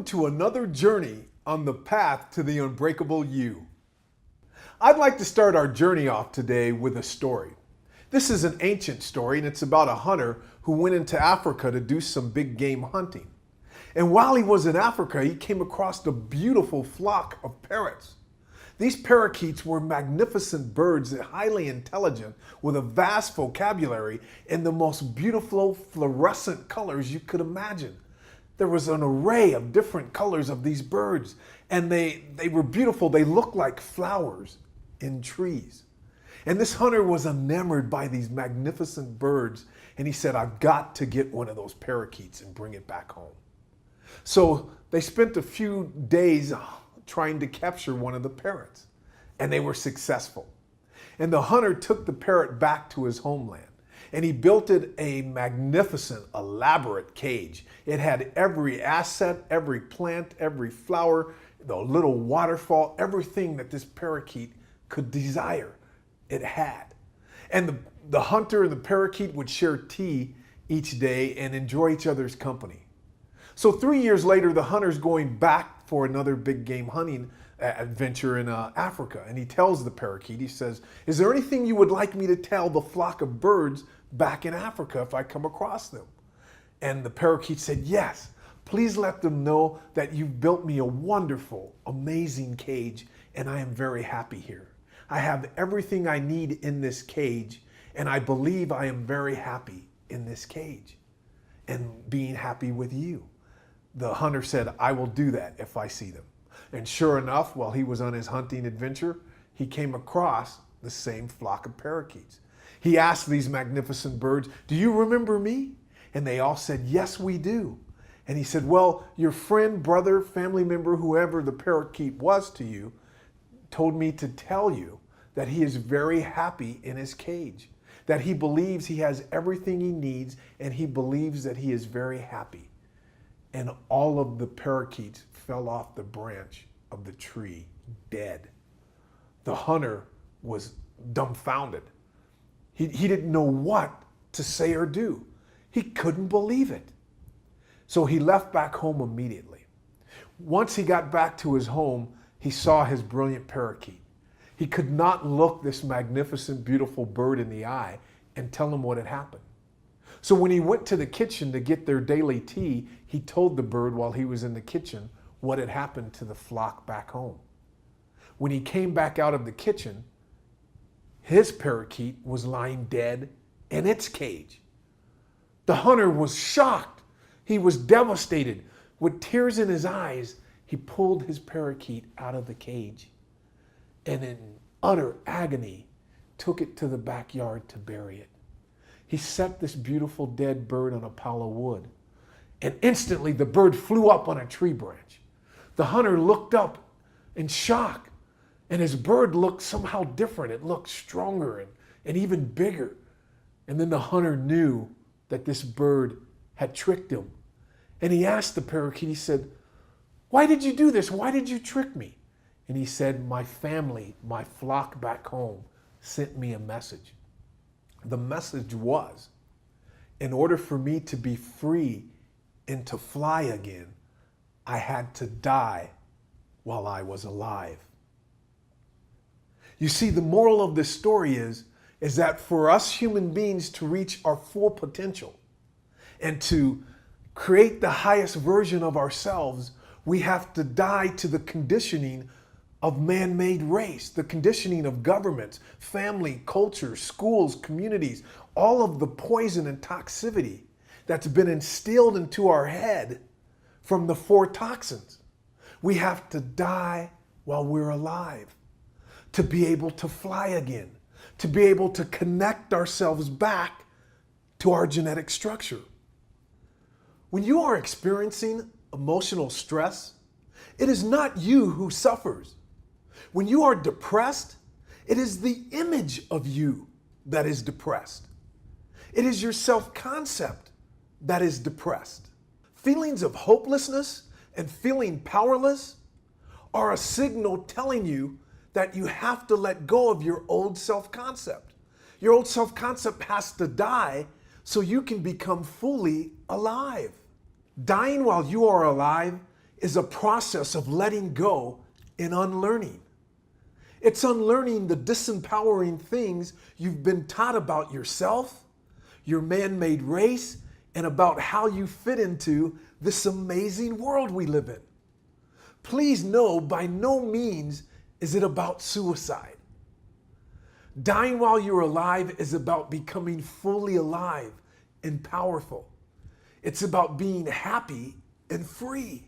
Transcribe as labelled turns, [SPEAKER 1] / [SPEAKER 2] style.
[SPEAKER 1] Welcome to another journey on the path to the unbreakable you. I'd like to start our journey off today with a story. This is an ancient story, and it's about a hunter who went into Africa to do some big game hunting. And while he was in Africa, he came across a beautiful flock of parrots. These parakeets were magnificent birds, highly intelligent, with a vast vocabulary and the most beautiful fluorescent colors you could imagine. There was an array of different colors of these birds, and they were beautiful. They looked like flowers in trees. And this hunter was enamored by these magnificent birds, and he said, I've got to get one of those parakeets and bring it back home. So they spent a few days trying to capture one of the parrots, and they were successful. And the hunter took the parrot back to his homeland, and he built it a magnificent, elaborate cage. It had every asset, every plant, every flower, the little waterfall, everything that this parakeet could desire, it had. And the hunter and the parakeet would share tea each day and enjoy each other's company. So 3 years later, the hunter's going back for another big game hunting adventure in Africa. And he tells the parakeet, he says, is there anything you would like me to tell the flock of birds back in Africa if I come across them? And the parakeet said, yes, please let them know that you've built me a wonderful, amazing cage, and I am very happy here. I have everything I need in this cage, and I believe I am very happy in this cage and being happy with you. The hunter said, I will do that if I see them. And sure enough, while he was on his hunting adventure, he came across the same flock of parakeets. He asked these magnificent birds, do you remember me? And they all said, yes, we do. And he said, well, your friend, brother, family member, whoever the parakeet was to you, told me to tell you that he is very happy in his cage, that he believes he has everything he needs, and he believes that he is very happy. And all of the parakeets fell off the branch of the tree, dead. The hunter was dumbfounded. He didn't know what to say or do. He couldn't believe it. So he left back home immediately. Once he got back to his home, he saw his brilliant parakeet. He could not look this magnificent, beautiful bird in the eye and tell him what had happened. So when he went to the kitchen to get their daily tea, he told the bird while he was in the kitchen what had happened to the flock back home. When he came back out of the kitchen, his parakeet was lying dead in its cage. The hunter was shocked. He was devastated. With tears in his eyes, he pulled his parakeet out of the cage and in utter agony took it to the backyard to bury it. He set this beautiful dead bird on a pile of wood, and instantly the bird flew up on a tree branch. The hunter looked up in shock, and his bird looked somehow different. It looked stronger and even bigger. And then the hunter knew that this bird had tricked him. And he asked the parakeet, he said, why did you do this? Why did you trick me? And he said, my family, my flock back home sent me a message. The message was, in order for me to be free and to fly again, I had to die while I was alive. You see, the moral of this story is that for us human beings to reach our full potential and to create the highest version of ourselves, we have to die to the conditioning of man-made race, the conditioning of governments, family, culture, schools, communities, all of the poison and toxicity that's been instilled into our head from the 4 toxins. We have to die while we're alive to be able to fly again, to be able to connect ourselves back to our genetic structure. When you are experiencing emotional stress, it is not you who suffers. When you are depressed, it is the image of you that is depressed. It is your self-concept that is depressed. Feelings of hopelessness and feeling powerless are a signal telling you that you have to let go of your old self-concept. Your old self-concept has to die so you can become fully alive. Dying while you are alive is a process of letting go and unlearning. It's unlearning the disempowering things you've been taught about yourself, your man-made race, and about how you fit into this amazing world we live in. Please know, by no means is it about suicide. Dying while you're alive is about becoming fully alive and powerful. It's about being happy and free.